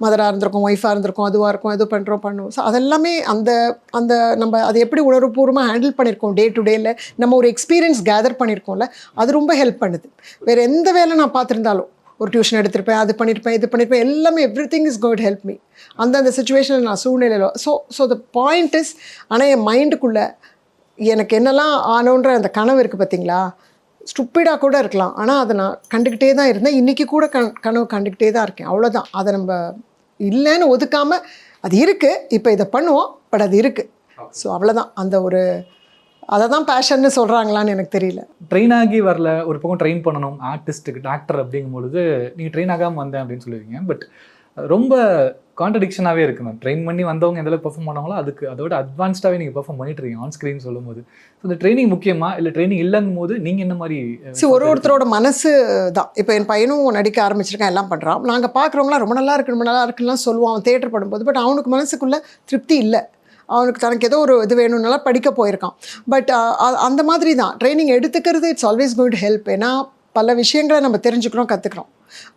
மதராக இருந்திருக்கும், ஒய்ஃபாக இருந்திருக்கும், அதுவாக இருக்கும், எது பண்ணுவோம். ஸோ அதெல்லாமே அந்த நம்ம அதை எப்படி உணர்வுபூர்வமாக ஹேண்டில் பண்ணியிருக்கோம் டே டு டேயில், நம்ம ஒரு எக்ஸ்பீரியன்ஸ் கேதர் பண்ணியிருக்கோம்ல, அது ரொம்ப ஹெல்ப் பண்ணுது. வேறு எந்த வேலை நான் பார்த்துருந்தாலும், ஒரு டியூஷன் எடுத்திருப்பேன், அது பண்ணியிருப்பேன், இது பண்ணியிருப்பேன், எல்லாமே everything is got help me அந்த சுச்சுவேஷனில், நான் சூழ்நிலையில். ஸோ த பாயிண்ட் இஸ், ஆனால் என் மைண்டுக்குள்ளே எனக்கு என்னெல்லாம் ஆனோன்ற அந்த கனவு இருக்குது பார்த்தீங்களா, ஸ்டூப்பிடாக கூட இருக்கலாம், ஆனால் அதை நான் கண்டுக்கிட்டே தான் இருந்தேன். இன்றைக்கி கூட கனவு கண்டுக்கிட்டே தான் இருக்கேன், அவ்வளோதான். அதை நம்ம இல்லைன்னு ஒதுக்காமல் அது இருக்குது, இப்போ இதை பண்ணுவோம், பட் அது இருக்குது. ஸோ அவ்வளோதான். அதை தான் பேஷன்னு சொல்கிறாங்களான்னு எனக்கு தெரியல. ட்ரெயின் ஆகி வரல, ஒரு பக்கம் ட்ரெயின் பண்ணணும் ஆர்டிஸ்ட்டுக்கு, ஆக்டர் அப்படிங்கும்பொழுது நீங்கள் ட்ரெயின் ஆகாமல் வந்தேன் அப்படின்னு சொல்லுவீங்க. பட் ரொம்ப கான்ட்ரடிக்ஷனாகவே இருக்குது மேம். ட்ரெயின் பண்ணி வந்தவங்க எந்தளவுக்கு பெர்ஃபார்ம் பண்ணாங்களோ அதோட அட்வான்ஸ்டாகவே நீங்கள் பெர்ஃபார்ம் பண்ணிட்டு இருக்கீங்க ஆன் ஸ்க்ரீன் சொல்லும் போது. ஸோ இந்த ட்ரைனிங் முக்கியமா இல்லை ட்ரைனிங் இல்லைங்கும் போது நீங்கள் என்ன மாதிரி? ஒருத்தரோட மனசு தான். இப்போ என் பையனும் நடிக்க ஆரம்பிச்சிருக்கேன், எல்லாம் பண்ணுறான். நாங்கள் பார்க்குறவங்களாம் ரொம்ப நல்லா இருக்குன்னு சொல்லுவான் தேட்டர் படும்போது. பட் அவனுக்கு மனசுக்குள்ளே திருப்தி இல்லை, அவனுக்கு தனக்கு ஏதோ ஒரு இது வேணும்னால படிக்க போயிருக்கான். பட் அந்த மாதிரி தான் ட்ரைனிங் எடுத்துக்கிறது it's always going to help. ஏன்னா பல விஷயங்களை நம்ம தெரிஞ்சுக்கிறோம், கற்றுக்குறோம்.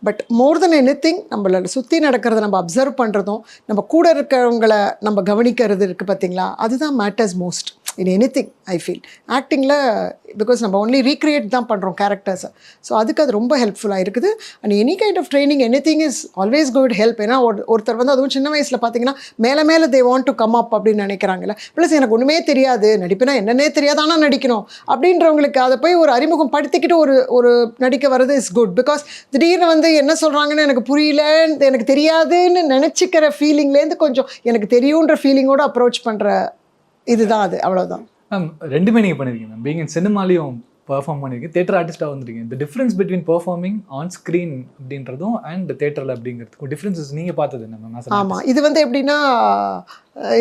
பட் மோர் தென் எனிதிங் நம்மளை சுற்றி நடக்கிறத நம்ம அப்சர்வ் பண்ணுறதும், நம்ம கூட இருக்கிறவங்களை நம்ம கவனிக்கிறது இருக்குது பார்த்தீங்களா, அதுதான் matters most in anything I feel. ஆக்டிங்கில் பிகாஸ் நம்ம ஒன்லி ரீக்ரியேட் தான் பண்ணுறோம் கேரக்டர்ஸை. ஸோ அதுக்கு அது ரொம்ப ஹெல்ப்ஃபுல்லாக இருக்குது. And any kind of training anything is always going to help. ஏன்னா ஒருத்தர் அதுவும் சின்ன வயசில் பார்த்தீங்கன்னா மேலே they want to come up அப்படின்னு நினைக்கிறாங்கல்ல. ப்ளஸ் எனக்கு ஒன்றுமே தெரியாது, நடிப்புனா என்னன்னே தெரியாது, ஆனால் நடிக்கணும் அப்படின்றவங்களுக்கு அதை போய் ஒரு அறிமுகம் படுத்திக்கிட்டு ஒரு நடிக்க வர்றது இஸ் குட். பிகாஸ் திடீர்னு என்ன சொல்கிறாங்கன்னு எனக்கு புரியல, எனக்கு தெரியாதுன்னு நினச்சிக்கிற ஃபீலிங்லேருந்து கொஞ்சம் எனக்கு தெரியுன்ற ஃபீலிங்கோடு அப்ரோச் பண்ணுற இதுதான் அது, அவ்வளோதான். மேம் ரெண்டுமே நீங்கள் பண்ணியிருக்கீங்க மேம். பீயிங் இன் சினிமாலையும் பெர்ஃபார்ம் பண்ணியிருக்கீங்க, தேட்டர் ஆர்டிஸ்ட்டாக வந்துருக்கீங்க. இந்த difference between performing on screen அப்படின்றதும் அண்ட் தேட்டரில் அப்படிங்கிறதுக்கும் டிஃப்ரென்சஸ் நீங்கள் பார்த்தது என்ன? ஆமாம், இது வந்து எப்படின்னா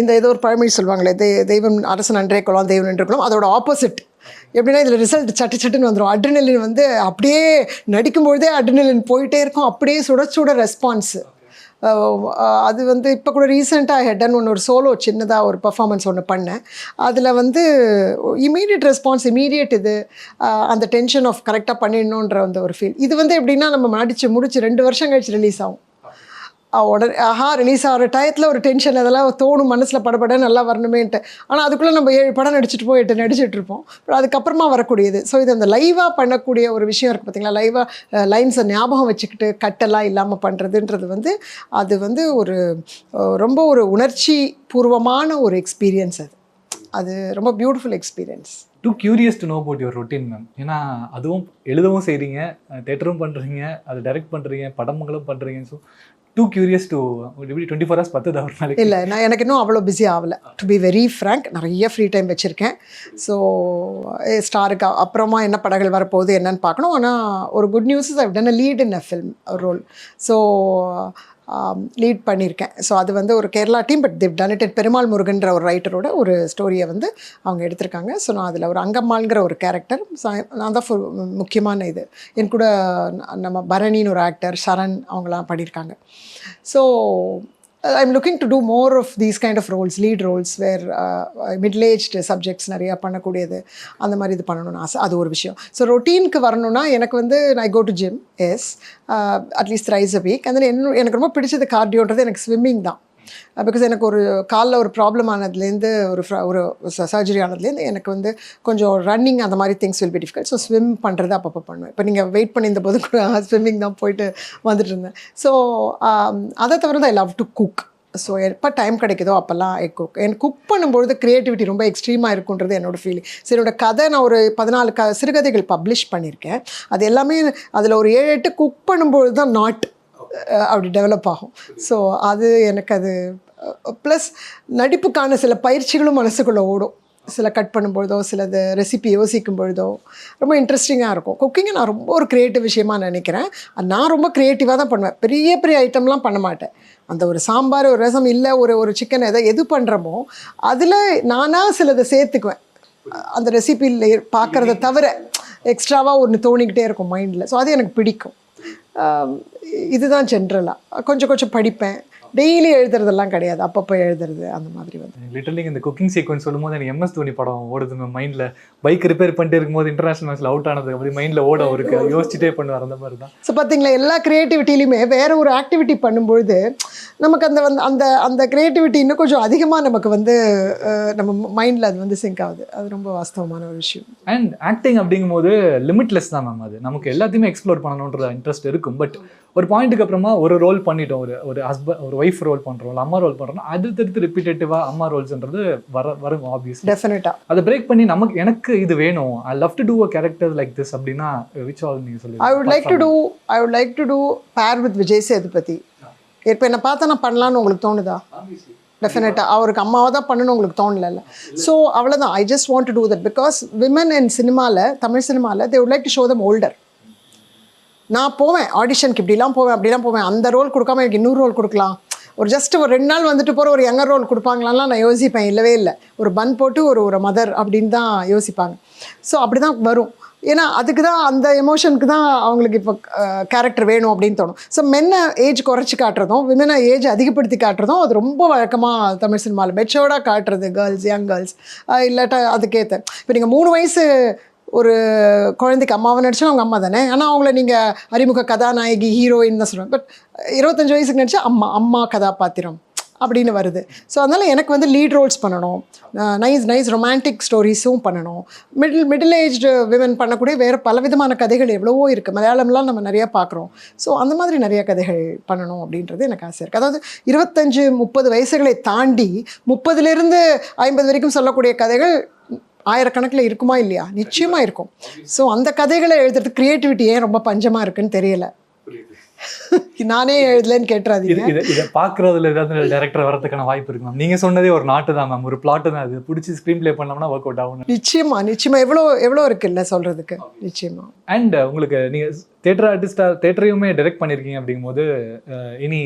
இந்த ஏதோ ஒரு பழமொழி சொல்லுவாங்களே, தெய்வம் அரசன் அன்றே குலம் தெய்வம் நின்று குலம், அதோட ஆப்போசிட். எப்படின்னா இதில் ரிசல்ட் சட்டுன்னு வந்துடும். அட்ரினலின் வந்து அப்படியே நடிக்கும்பொழுதே அட்ரினலின் போயிட்டே இருக்கும், அப்படியே சுட ரெஸ்பான்ஸு. அது வந்து இப்போ கூட ரீசெண்டாக ஹெட்டன் ஒரு சோலோ சின்னதாக ஒரு பர்ஃபார்மன்ஸ் ஒன்று பண்ணேன். அதில் வந்து இமீடியட் ரெஸ்பான்ஸ், இமீடியட் இது அந்த டென்ஷன் ஆஃப் கரெக்டாக பண்ணிடணுன்ற அந்த ஒரு ஃபீல். இது வந்து எப்படின்னா நம்ம முடிச்சு 2 வருஷம் கழிச்சு ரிலீஸ் ஆகும். உடனே ரிலீஸ் ஆகிற டயத்தில் ஒரு டென்ஷன் அதெல்லாம் தோணும் மனசில், படப்பட நல்லா வரணுமேன்ட்டு. ஆனால் அதுக்குள்ளே நம்ம 7 படம் நடிச்சுட்டு 8 நடிச்சுட்டு இருப்போம். அதுக்கப்புறமா வரக்கூடியது. ஸோ இது அந்த லைவாக பண்ணக்கூடிய ஒரு விஷயம் இருக்குது பார்த்தீங்களா, லைவாக லைன்ஸை ஞாபகம் வச்சுக்கிட்டு கட்டெல்லாம் இல்லாமல் பண்ணுறதுன்றது வந்து அது வந்து ஒரு ரொம்ப ஒரு உணர்ச்சி பூர்வமான ஒரு எக்ஸ்பீரியன்ஸ். அது ரொம்ப beautiful experience. Too curious to know about your routine ma'am. ஏன்னா அதுவும் எழுதவும் செய்கிறீங்க, தேட்டரும் பண்ணுறீங்க, அது டைரக்ட் பண்ணுறீங்க, படங்களும் பண்ணுறீங்க. ஸோ டூ கியூரியஸ் டு எப்படி 24 hours 10 hours நாளைக்கு? இல்லை, எனக்கு இன்னும் அவ்வளோ பிஸி ஆகலை. டு பி வெரி ஃப்ரேங்க், நிறைய ஃப்ரீ டைம் வச்சுருக்கேன். ஸோ ஸ்டாருக்கு அப்புறமா என்ன படங்கள் வரப்போகுது என்னன்னு பார்க்கணும். ஆனால் ஒரு good news is I have done a lead in a film role. So lead பண்ணியிருக்கேன். ஸோ அது வந்து ஒரு Kerala team, but they've done it at Perumal முருகன்ற ஒரு ரைட்டரோட ஒரு ஸ்டோரியை வந்து அவங்க எடுத்திருக்காங்க. ஸோ நான் அதில் ஒரு அங்கம்மாள்ங்கிற ஒரு கேரக்டர், நான் தான் முக்கியமான இது. என் கூட நம்ம பரணின்னு ஒரு ஆக்டர், சரண், அவங்களாம் பண்ணியிருக்காங்க. So I'm looking to do more of these kind of roles, lead roles, where middle-aged subjects நிறையா பண்ணக்கூடியது, அந்த மாதிரி இது பண்ணணும்னு ஆசை. அது ஒரு விஷயம். ஸோ ரொட்டீனுக்கு வரணும்னா எனக்கு வந்து I go to gym, yes, at least thrice a week. and then எனக்கு ரொம்ப பிடிச்சது கார்டியோன்றது எனக்கு ஸ்விம்மிங் தான். பிகாஸ் எனக்கு ஒரு காலில் ஒரு ப்ராப்ளம் ஆனதுலேருந்து ஒரு சர்ஜரி ஆனதுலேருந்து எனக்கு வந்து கொஞ்சம் ரன்னிங் அந்த மாதிரி things will be difficult. So swim பண்ணுறது அப்பப்போ பண்ணுவேன். இப்போ நீங்கள் வெயிட் பண்ணியிருந்த போது கூட ஸ்விம்மிங் தான் போயிட்டு வந்துட்டு இருந்தேன். ஸோ அதை தவிர தான் ஐ லவ் டு குக். ஸோ எப்போ டைம் கிடைக்குதோ அப்போல்லாம் எனக்கு குக் பண்ணும்பொழுது க்ரியேட்டிவிட்டி ரொம்ப எக்ஸ்ட்ரீமாக இருக்குன்றது என்னோடய ஃபீலிங். ஸோ என்னோடய கதை நான் ஒரு 14 சிறுகதைகள் பப்ளிஷ் பண்ணியிருக்கேன். அது எல்லாமே அதில் ஒரு 7-8 குக் பண்ணும்பொழுது தான் அப்படி டெவலப் ஆகும். ஸோ அது எனக்கு அது ப்ளஸ் நடிப்புக்கான சில பயிற்சிகளும் மனசுக்குள்ளே ஓடும். சில கட் பண்ணும்பொழுதோ, சிலது ரெசிபி யோசிக்கும் பொழுதோ ரொம்ப இன்ட்ரெஸ்டிங்காக இருக்கும். குக்கிங்கை நான் ரொம்ப ஒரு க்ரியேட்டிவ் விஷயமாக நினைக்கிறேன். நான் ரொம்ப க்ரியேட்டிவாக தான் பண்ணுவேன். பெரிய ஐட்டம்லாம் பண்ண மாட்டேன். அந்த ஒரு சாம்பார், ஒரு ரசம், இல்லை ஒரு சிக்கன் எது பண்ணுறோமோ அதில் நானாக சிலதை சேர்த்துக்குவேன். அந்த ரெசிபியில் பார்க்குறத தவிர எக்ஸ்ட்ராவாக ஒன்று தோணிக்கிட்டே இருக்கும் மைண்டில். ஸோ அது எனக்கு பிடிக்கும். இதுதான் ஜென்ரலாக. கொஞ்சம் படிப்பேன். டெய்லி எழுதுறதெல்லாம் கிடையாது, அப்பப்போ எழுதுறது அந்த மாதிரி வந்து. லிட்டரலி இந்த குக்கிங் சீக்வன்ஸ் சொல்லும்போது எனக்கு MS தோனி படம் ஓடுது மைண்டில். பைக் ரிப்பேர் பண்ணிட்டு இருக்கும்போது இன்டர்நேஷனல் மேட்ச்சில் அவுட் ஆனது அப்படி மைண்டில் ஓட இருக்கு, யோசிச்சுட்டே பண்ணுவார். அந்த மாதிரி தான். ஸோ பார்த்தீங்களா, எல்லா க்ரியேட்டிவிட்டிலையுமே வேறு ஒரு ஆக்டிவிட்டி பண்ணும்பொழுது நமக்கு அந்த க்ரியேட்டிவிட்டி இன்னும் கொஞ்சம் அதிகமாக நமக்கு வந்து நம்ம மைண்டில் அது வந்து சிங்க் ஆகுது. அது ரொம்ப வாஸ்தவமான ஒரு விஷயம். அண்ட் ஆக்டிங் அப்படிங்கும்போது லிமிட்லெஸ் தான் மேம். அது நமக்கு எல்லாத்தையுமே எக்ஸ்ப்ளோர் பண்ணணுன்ற இன்ட்ரெஸ்ட் இருக்கும். பட் ஒரு பாயிண்ட்டுக்கு அப்புறமா ஒரு ரோல் பண்ணிட்டோம், ஒரு ஹஸ்பண்ட், ஒரு ஒய்ஃப் ரோல் பண்ணுறோம், அம்மா ரோல் பண்ணுறோம், அடுத்தடுத்து ரிப்பீட்டேட்டிவாக அம்மா ரோல்ஸ்ன்றது வரும் ஆப்வியஸ்லி. டெஃபினட்டாக அதை பிரேக் பண்ணி எனக்கு இது வேணும், I love to do a character like this அப்படின்னா விச் ஆல் நீங்கள் சொல்லி? I would like to do pair with Vijay Sethupathi. இப்போ என்னை பார்த்தா நான் பண்ணலான்னு உங்களுக்கு தோணுதா? டெஃபினட்டாக அவருக்கு அம்மாவை தான் பண்ணணும்னு உங்களுக்கு தோணலை. ஸோ அவ்வளோதான். I just want to do that because women in சினிமாவில், தமிழ் சினிமாவில் they would like to show them older. நான் போவேன் ஆடிஷனுக்கு, இப்படிலாம் போவேன். அந்த ரோல் கொடுக்காம எனக்கு இன்னொரு ரோல் கொடுக்கலாம், ஒரு ஜஸ்ட் ஒரு 2 நாள் வந்துட்டு போகிற ஒரு யங்கர் ரோல் கொடுப்பாங்களான்லாம் நான் யோசிப்பேன். இல்லவே இல்லை, ஒரு பன் போட்டு ஒரு மதர் அப்படின்னு தான் யோசிப்பாங்க. ஸோ அப்படி தான் வரும். ஏன்னா அதுக்கு தான், அந்த எமோஷனுக்கு தான் அவங்களுக்கு இப்போ கேரக்டர் வேணும் அப்படின்னு தோணும். ஸோ மென்னை ஏஜ் குறைச்சி காட்டுறதும், விமனை ஏஜ் அதிகப்படுத்தி காட்டுறதும் அது ரொம்ப வழக்கமாக தமிழ் சினிமாவில் மெச்சோர்டாக காட்டுறது, யங் கேர்ள்ஸ் இல்லாட்டா அதுக்கேற்ற. இப்போ நீங்கள் 3 வயசு ஒரு குழந்தைக்கு அம்மாவை நடிச்சா அவங்க அம்மா தானே. ஆனால் அவங்கள நீங்கள் அறிமுக கதாநாயகி, ஹீரோயின் தான் சொல்லுவேன். பட் 25 வயசுக்கு நடிச்சா அம்மா கதாபாத்திரம் அப்படின்னு வருது. ஸோ அதனால் எனக்கு வந்து லீட் ரோல்ஸ் பண்ணணும், நைஸ் ரொமான்டிக் ஸ்டோரிஸும் பண்ணணும். மிடில் ஏஜ்டு விமன் பண்ணக்கூடிய வேறு பலவிதமான கதைகள் எவ்வளவோ இருக்குது. மலையாளம்லாம் நம்ம நிறையா பார்க்குறோம். ஸோ அந்த மாதிரி நிறைய கதைகள் பண்ணணும் அப்படின்றது எனக்கு ஆசை இருக்குது. அதாவது 25-30 வயசுகளை தாண்டி 30லேருந்து 50 வரைக்கும் சொல்லக்கூடிய கதைகள் ஆயிரக்கணக்கில் இருக்குமா இல்லையா? நிச்சயமாக இருக்கும். ஸோ அந்த கதைகளை எழுதுறதுக்கு க்ரியேட்டிவிட்டி ஏன் ரொம்ப பஞ்சமாக இருக்குன்னு தெரியல. நானே எழுதலன்னு கேட்டுறாதீங்க. இதை பார்க்குறதுல ஏதாவது டேரக்டர் வரதுக்கான வாய்ப்பு இருக்கு மேம். நீங்கள் சொன்னதே ஒரு நாட்டு தான் மேம், ஒரு பிளாட்டு தான். அது பிடிச்சி ஸ்க்ரீன் ப்ளே பண்ணோம்னா ஒர்க் அவுட் ஆகும். நிச்சயமா எவ்வளோ இருக்குல்ல சொல்கிறதுக்கு. நிச்சயமா. அண்ட் உங்களுக்கு நீங்கள் தேட்டர் ஆர்டிஸ்டாக தேட்டரையுமே டைரக்ட் பண்ணியிருக்கீங்க அப்படிங்கும்போது இனி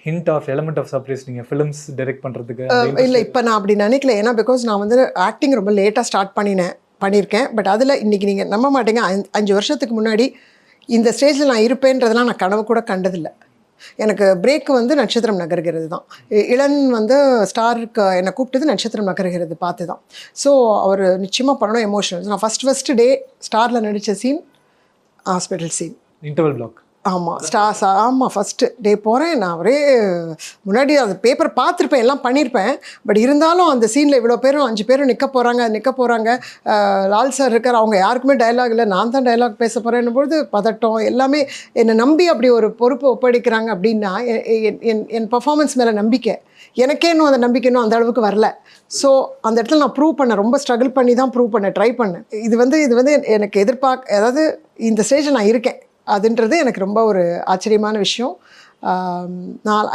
hint of element of surprise நீங்கள் ஃபிலிம்ஸ் டைரக்ட் பண்ணுறதுக்கு? இல்லை, இப்போ நான் அப்படி நினைக்கல. ஏன்னா பிகாஸ் நான் வந்து ஆக்டிங் ரொம்ப லேட்டாக ஸ்டார்ட் பண்ணியிருக்கேன். பட் அதில் இன்றைக்கி நீங்கள் நம்ப மாட்டீங்க, 5 வருஷத்துக்கு முன்னாடி இந்த ஸ்டேஜில் நான் இருப்பேன்றதெல்லாம் நான் கனவு கூட கண்டதில்லை. எனக்கு பிரேக் வந்து நட்சத்திரம் நகர்கிறது தான். இளன் வந்து ஸ்டாருக்கு என்னை கூப்பிட்டது நட்சத்திரம் நகர்கிறது பார்த்து தான். ஸோ அவர் நிச்சயமாக பண்ணணும் எமோஷனல். நான் ஃபஸ்ட்டு டே ஸ்டாரில் நடித்த scene hospital scene, interval block. ஆமாம் ஃபஸ்ட்டு டே போகிறேன். நான் ஒரே முன்னாடி அந்த பேப்பர் பார்த்துருப்பேன், எல்லாம் பண்ணியிருப்பேன். பட் இருந்தாலும் அந்த சீனில் இவ்வளோ பேரும் 5 பேரும் நிற்க போகிறாங்க. லால் சார் இருக்கார், அவங்க யாருக்குமே டைலாக் இல்லை, நான் தான் டைலாக் பேச போகிறேன்னும்போது பதட்டம் எல்லாமே. என்னை நம்பி அப்படி ஒரு பொறுப்பு ஒப்படைக்கிறாங்க அப்படின்னா என் பர்ஃபார்மன்ஸ் மேலே நம்பிக்கை. எனக்கே இன்னும் அந்த நம்பிக்கை இன்னும் அந்த அளவுக்கு வரல. ஸோ அந்த இடத்துல நான் ப்ரூவ் பண்ணேன், ரொம்ப ஸ்ட்ரகிள் பண்ணி தான் ட்ரை பண்ணேன். இது வந்து எனக்கு அதாவது இந்த ஸ்டேஜில் நான் இருக்கேன் அதுன்றது எனக்கு ரொம்ப ஒரு ஆச்சரியமான விஷயம். நான்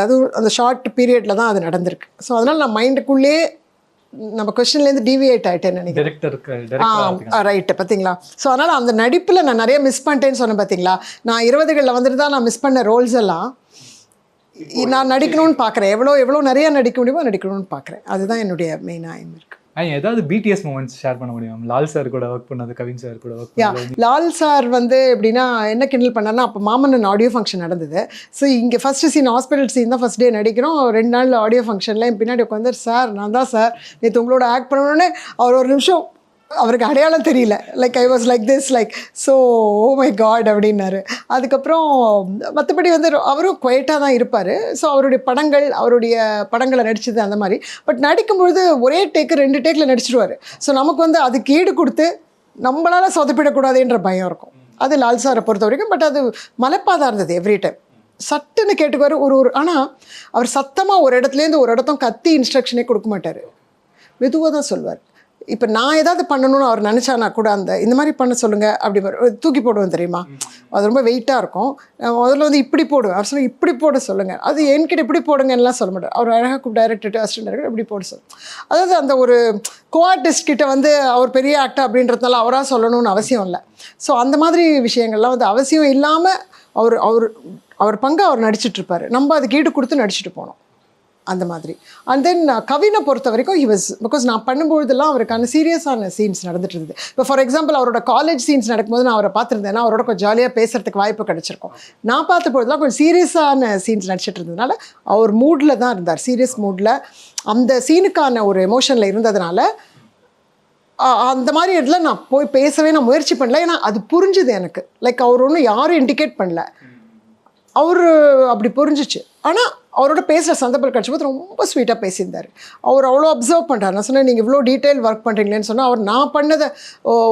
அது அந்த ஷார்ட் பீரியடில் தான் அது நடந்திருக்கு. ஸோ அதனால் நான் மைண்டுக்குள்ளே நம்ம கொஸ்டின்லேருந்து டீவியேட் ஆகிட்டேன்னு நினைக்கிறேன். ரைட்டு, பார்த்தீங்களா? ஸோ அதனால் அந்த நடிப்பில் நான் நிறைய மிஸ் பண்ணிட்டேன்னு சொன்னேன். பார்த்தீங்களா, நான் 20களில் வந்துட்டு தான் நான் மிஸ் பண்ண ரோல்ஸ் எல்லாம் நான் நடிக்கணும்னு பார்க்குறேன். எவ்வளோ நிறையா நடிக்க முடியுமோ நடிக்கணும்னு பார்க்குறேன். அதுதான் என்னுடைய மெயினாக எய்ம் இருக்குது. ஏதாவது பிடிஎஸ் மூமெண்ட்ஸ் ஷேர் பண்ண முடியும்? லால் சார் கூட ஒர்க் பண்ணது, கவின் சார் கூட ஒர்க் பண்ணது. லால் சார் வந்து எப்படின்னா என்ன கிண்டல் பண்ணார்னா, அப்போ மாமன்னன் ஆடியோ ஃபங்க்ஷன் நடந்தது. ஸோ இங்கே ஃபஸ்ட்டு சீன் ஹாஸ்பிட்டல் சீன் தான் ஃபஸ்ட் டே நடிக்கிறோம். 2 நாள் ஆடியோ ஃபங்க்ஷனில் என் பின்னாடி உட்காந்து, சார் நான் தான் சார் நேற்று உங்களோட ஆக்ட் பண்ணணுன்னே அவர் ஒரு நிமிஷம் அவருக்கு அடையாளம் தெரியல. Like I was like this, like so oh my God அப்படின்னாரு. அதுக்கப்புறம் மற்றபடி வந்து அவரும் குவைட்டாக தான் இருப்பார். ஸோ அவருடைய படங்களை நடிச்சது அந்த மாதிரி. பட் நடிக்கும்பொழுது ஒரே டேக்கு 2 டேக்கில் நடிச்சிடுவார். ஸோ நமக்கு வந்து அதுக்கு ஈடு கொடுத்து நம்மளால் சொதப்பிடக்கூடாதுன்ற பயம் இருக்கும். அது லால் சாரை பொறுத்த வரைக்கும். பட் அது மலைப்பாக தான் இருந்தது. எவ்ரி டைம் சட்டுன்னு கேட்டுக்குவார் ஆனால் அவர் சத்தமாக ஒரு இடத்துலேருந்து ஒரு இடத்தும் கத்தி இன்ஸ்ட்ரக்ஷனே கொடுக்க மாட்டார், மெதுவாக தான் சொல்வார். இப்போ நான் ஏதாவது பண்ணணும்னு அவர் நினச்சானா கூட இந்த மாதிரி பண்ண சொல்லுங்கள் அப்படி தூக்கி போடுவேன் தெரியுமா, அது ரொம்ப வெயிட்டாக இருக்கும். முதல்ல வந்து இப்படி போடுவேன், அவர் சொல்லுங்கள் இப்படி போட சொல்லுங்கள், அது என்கிட்ட இப்படி போடுங்கன்னெலாம் சொல்ல மாட்டார். அவர் அழகாக கூப்பிட்டு டைரக்டர் அசிஸ்டன்ட் டைரக்டர் இப்படி போட சொல்லுங்கள். அதாவது அந்த ஒரு கோஆர்டிஸ்ட் கிட்ட வந்து அவர் பெரிய ஆக்டர் அப்படின்றதுனால அவராக சொல்லணும்னு அவசியம் இல்லை. ஸோ அந்த மாதிரி விஷயங்கள்லாம் வந்து அவசியம் இல்லாமல் அவர் பங்கு அவர் நடிச்சிட்ருப்பார். நம்ம அதுக்கு ஈடு கொடுத்து நடிச்சுட்டு போனோம் அந்த மாதிரி. அண்ட் தென் கவினை பொறுத்த வரைக்கும் பிகாஸ் நான் பண்ணும்பொழுதெல்லாம் அவருக்கான சீரியஸான சீன்ஸ் நடந்துட்டு இருந்தது. இப்போ ஃபார் எக்ஸாம்பிள் அவரோட காலேஜ் சீன்ஸ் நடக்கும்போது நான் அவரை பார்த்துருந்தேன்னா அவரோட கொஞ்சம் ஜாலியாக பேசுறதுக்கு வாய்ப்பு கிடச்சிருக்கும். நான் பார்த்த பொழுதுலாம் கொஞ்சம் சீரியஸான சீன்ஸ் நடிச்சிட்டு இருந்ததுனால அவர் மூடில் தான் இருந்தார், சீரியஸ் மூடில். அந்த சீனுக்கான ஒரு எமோஷனில் இருந்ததுனால அந்த மாதிரி இடத்துல நான் போய் பேசவே நான் முயற்சி பண்ணல. ஏன்னா அது புரிஞ்சுது எனக்கு. லைக் அவர் ஒன்றும் யாரும் இண்டிகேட் பண்ணல, அவர் அப்படி புரிஞ்சிச்சு. ஆனால் அவரோட பேசுகிற சந்தர்ப்பம் கிடச்சபோது ரொம்ப ஸ்வீட்டாக பேசியிருந்தார். அவர் அவ்வளோ அப்சர்வ் பண்ணுறாரு. நான் சொன்னேன் நீங்கள் இவ்வளோ டீட்டெயில் ஒர்க் பண்ணுறீங்களேன்னு சொன்னால், அவர் நான் பண்ணதை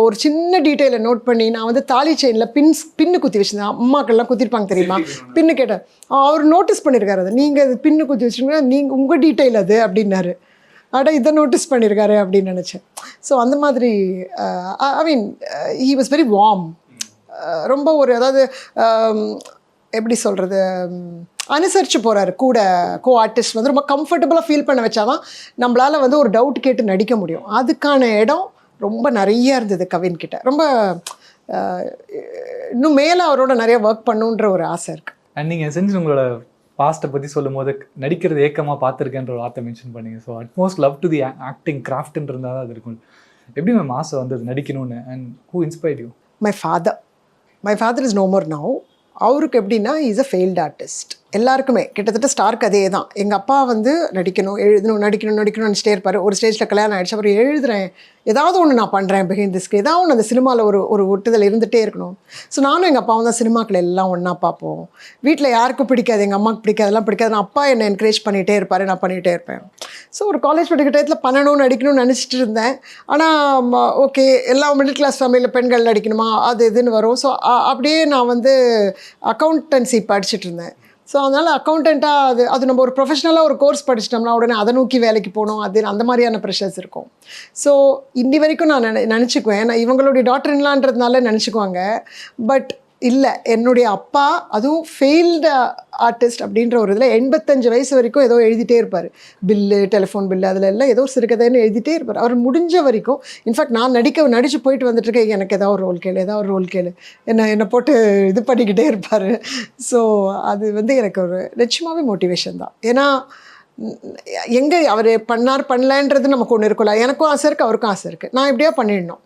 ஒரு சின்ன டீட்டெயிலை நோட் பண்ணி, நான் வந்து தாலி செயினில் பின்னு குத்தி வச்சுருந்தேன். அம்மாக்கள்லாம் குத்திருப்பாங்க தெரியுமா, பின்னு கேட்டேன். அவர் நோட்டீஸ் பண்ணியிருக்காரு. அதை நீங்கள் அது பின்னு குத்தி வச்சுருங்கன்னா நீங்கள் உங்கள் டீட்டெயில் அது அப்படின்னாரு. இதை நோட்டீஸ் பண்ணியிருக்காரு அப்படின்னு நினச்சேன். ஸோ அந்த மாதிரி I mean he was very warm. ரொம்ப ஒரு அதாவது எப்படி சொல்கிறது, அனுசரித்து போகிறாரு. கூட கோ ஆர்டிஸ்ட் வந்து ரொம்ப கம்ஃபர்டபுளாக ஃபீல் பண்ண வச்சாதான் நம்மளால் வந்து ஒரு டவுட் கேட்டு நடிக்க முடியும். அதுக்கான இடம் ரொம்ப நிறைய இருந்தது கவின்கிட்ட. ரொம்ப இன்னும் மேலே அவரோட நிறைய ஒர்க் பண்ணுன்ற ஒரு ஆசை இருக்குது. அண்ட் நீங்கள் செஞ்சு உங்களோட பாஸ்ட்டை பற்றி சொல்லும் போது நடிக்கிறது ஏக்கமாக பார்த்துருக்கேன்ற ஒரு வார்த்தை மென்ஷன் பண்ணீங்க. So utmost love to the acting கிராஃப்ட்ன்னு இருந்தால் தான் அது இருக்கும். எப்படி மேம் ஆசை வந்து நடிக்கணும்னு? And who inspired you? My father is no more now. அவருக்கு எப்படின்னா இஸ் அ ஃபெயில்டு ஆர்டிஸ்ட். எல்லாருக்குமே கிட்டத்தட்ட ஸ்டார்க்கு அதே தான். எங்கள் அப்பா வந்து நடிக்கணும்னு நினச்சிட்டே இருப்பார். ஒரு ஸ்டேஜில் கல்யாணம் ஆகிடுச்சு, அப்புறம் எழுதுறேன், ஏதாவது ஒன்று நான் பண்ணுறேன் பிஹைண்ட் தி ஸ்க்ரீன், ஏதாவது ஒன்று அந்த சினிமாவில் ஒரு ஒட்டுதல் இருந்துகிட்டே இருக்கணும். ஸோ நானும் எங்கள் அப்பாவும் தான் சினிமாக்கள் எல்லாம் ஒன்றா பார்ப்போம். வீட்டில் யாருக்கும் பிடிக்காது, எங்கள் அம்மாவுக்கு பிடிக்காது, அதெல்லாம் பிடிக்காது. நான் அப்பா என்னை என்கரேஜ் பண்ணிகிட்டே இருப்பார், நான் பண்ணிகிட்டே இருப்பேன். ஸோ ஒரு காலேஜ் படிக்கிற டயத்தில் நடிக்கணும்னு நினச்சிட்டு இருந்தேன். ஆனால் ஓகே, எல்லா மிடில் கிளாஸ் ஃபேமிலியில் பெண்கள் நடிக்கணுமா அது இதுன்னு வரும். ஸோ அப்படியே நான் வந்து அக்கௌண்டன்சி படிச்சுட்டு இருந்தேன். ஸோ அதனால் அக்கௌண்டண்ட்டாக அது நம்ம ஒரு ப்ரொஃபஷ்னலாக ஒரு கோர்ஸ் படிச்சிட்டோம்னா உடனே அதை நோக்கி வேலைக்கு போகணும், அது அந்த மாதிரியான ப்ரெஷர்ஸ் இருக்கும். ஸோ இன்னி வரைக்கும் நான் நினச்சிக்குவேன், நான் இவங்களுடைய டாக்டர் இன்லான்றதுனால நினச்சிக்குவாங்க. பட் இல்லை. என்னுடைய அப்பா அதுவும் ஃபெயில்டு ஆர்டிஸ்ட் அப்படின்ற ஒரு இதில் 85 வயசு வரைக்கும் ஏதோ எழுதிட்டே இருப்பார். பில்லு, டெலிஃபோன் பில்லு, அதில் எல்லாம் ஏதோ சிறுகதைன்னு எழுதிட்டே இருப்பார். அவர் முடிஞ்ச வரைக்கும் இன்ஃபேக்ட் நான் நடிச்சு போயிட்டு வந்துட்டுருக்கேன், எனக்கு ஏதாவது ஒரு ரோல் கேளு என்னை போட்டு இது பண்ணிக்கிட்டே இருப்பார். ஸோ அது வந்து எனக்கு ஒரு நிச்சயமாகவே மோட்டிவேஷன் தான். ஏன்னா எங்கே அவர் பண்ணலன்றது நமக்கு ஒன்று இருக்குல்ல. எனக்கும் ஆசை இருக்குது, அவருக்கும் ஆசை இருக்குது. நான் எப்படியா பண்ணிடணும்,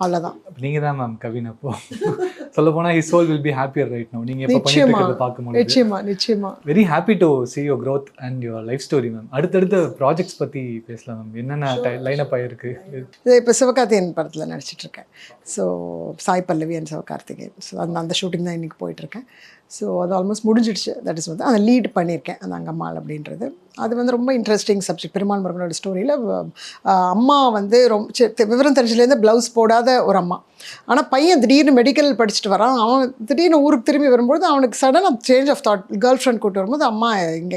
அவ்வளோதான். நீங்கள் தான் மேம் கவின். அப்போ சொல்ல போனால் his soul will be happier right no. நீங்கள் இப்போ பண்ணிட்டு இருக்கிறத பார்க்கும்போது நிச்சயமா very happy to see your growth and your life story ma'am. அடுத்தடுத்த ப்ராஜெக்ட்ஸ் பற்றி பேசலாம் மேம். என்னென்ன லைனப் ஆகிருக்கு? இது இப்போ சிவகார்த்திகேயன் படத்தில் நடிச்சிட்ருக்கேன். So Sai Pallavi and Sivakarthikeyan. So அந்த ஷூட்டிங் தான் இன்றைக்கி போயிட்டுருக்கேன். ஸோ அது ஆல்மோஸ்ட் முடிஞ்சிடுச்சு. தட் இஸ் வந்து அந்த லீட் பண்ணியிருக்கேன், அந்த அங்கம்மாள் அப்படின்றது. அது வந்து ரொம்ப இன்ட்ரெஸ்டிங் சப்ஜெக்ட். பெருமாள் முருகனோட ஸ்டோரியில் அம்மா வந்து ரொம்ப விவரம் தெரிஞ்சிலேருந்து ப்ளவுஸ் போடாத ஒரு அம்மா. ஆனால் பையன் திடீர்னு மெடிக்கல் படிச்சுட்டு வரான். அவன் திடீர்னு ஊருக்கு திரும்பி வரும்போது அவனுக்கு சடனாக change of thought. Girlfriend கூட்டு வரும்போது அம்மா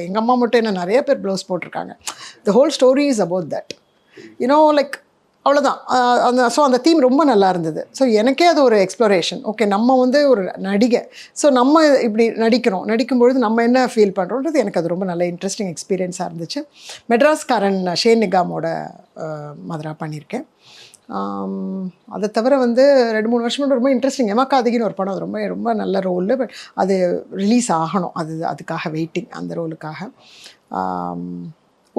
எங்கள் அம்மா மட்டும் என்ன நிறைய பேர் ப்ளவுஸ் போட்டிருக்காங்க. The whole story is about that, you know, like அவ்வளோதான். அந்த தீம் ரொம்ப நல்லா இருந்தது. ஸோ எனக்கே அது ஒரு எக்ஸ்ப்ளோரேஷன். ஓகே, நம்ம வந்து ஒரு நடிகை, ஸோ நம்ம இப்படி நடிக்கும்பொழுது நம்ம என்ன ஃபீல் பண்ணுறோன்றது எனக்கு அது ரொம்ப நல்ல இன்ட்ரெஸ்டிங் எக்ஸ்பீரியன்ஸாக இருந்துச்சு. மெட்ராஸ்காரன் ஷேன் நிகாமோட மதுரா பண்ணியிருக்கேன். அதை தவிர வந்து 2-3 வருஷம் ரொம்ப இன்ட்ரெஸ்டிங் எமக்காதிகின்னு ஒரு படம். அது ரொம்ப ரொம்ப நல்ல ரோல். பட் அது ரிலீஸ் ஆகணும், அதுக்காக வெயிட்டிங், அந்த ரோலுக்காக.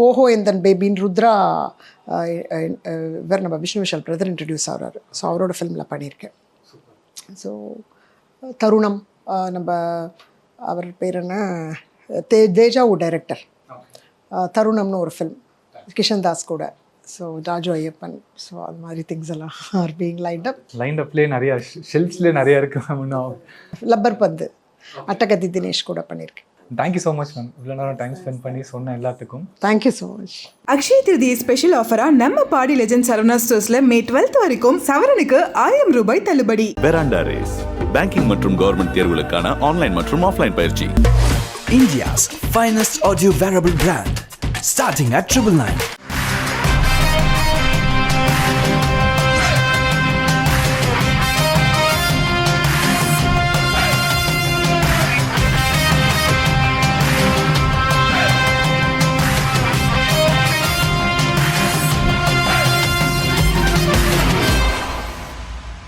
ஓஹோ எந்தன் பேபின்னு ருத்ரா இவர் நம்ம விஷ்ணு விஷால் பிரதர் இன்ட்ரடியூஸ் ஆகிறாரு. ஸோ அவரோட ஃபிலிமில் பண்ணியிருக்கேன். ஸோ தருணம், நம்ம அவர் பேர் என்ன, தேஜாவு டைரக்டர். தருணம்னு ஒரு ஃபிலிம் கிஷன் தாஸ் கூட. ஸோ ராஜு ஐயப்பன். ஸோ அது மாதிரி திங்ஸ் எல்லாம் ஆர் பீயிங் லைண்ட் அப்லேயே நிறையா ஷெல்ஃப்ஸ்லேயே நிறையா இருக்குது. லப்பர் பந்து அட்டகத்தி தினேஷ் கூட பண்ணியிருக்கேன். Thank you so much ma'am. இவ்வளோ நேரம் டைம் ஸ்பெண்ட் பண்ணி சொன்ன எல்லாத்துக்கும் தேங்க்யூ ஸோ மச். அக்ஷய திருதி ஸ்பெஷல் ஆஃபராக நம்ம பாடி லெஜண்ட் சரவணா ஸ்டோர்ஸில் May 12th வரைக்கும் சவரனுக்கு 1000 ரூபாய் தள்ளுபடி. வெராண்டா ரேஸ் பேங்கிங் மற்றும் கவர்மெண்ட் தேர்வுகளுக்கான ஆன்லைன் மற்றும் ஆஃப்லைன் பயிற்சி. India's finest audio wearable brand, starting at 999.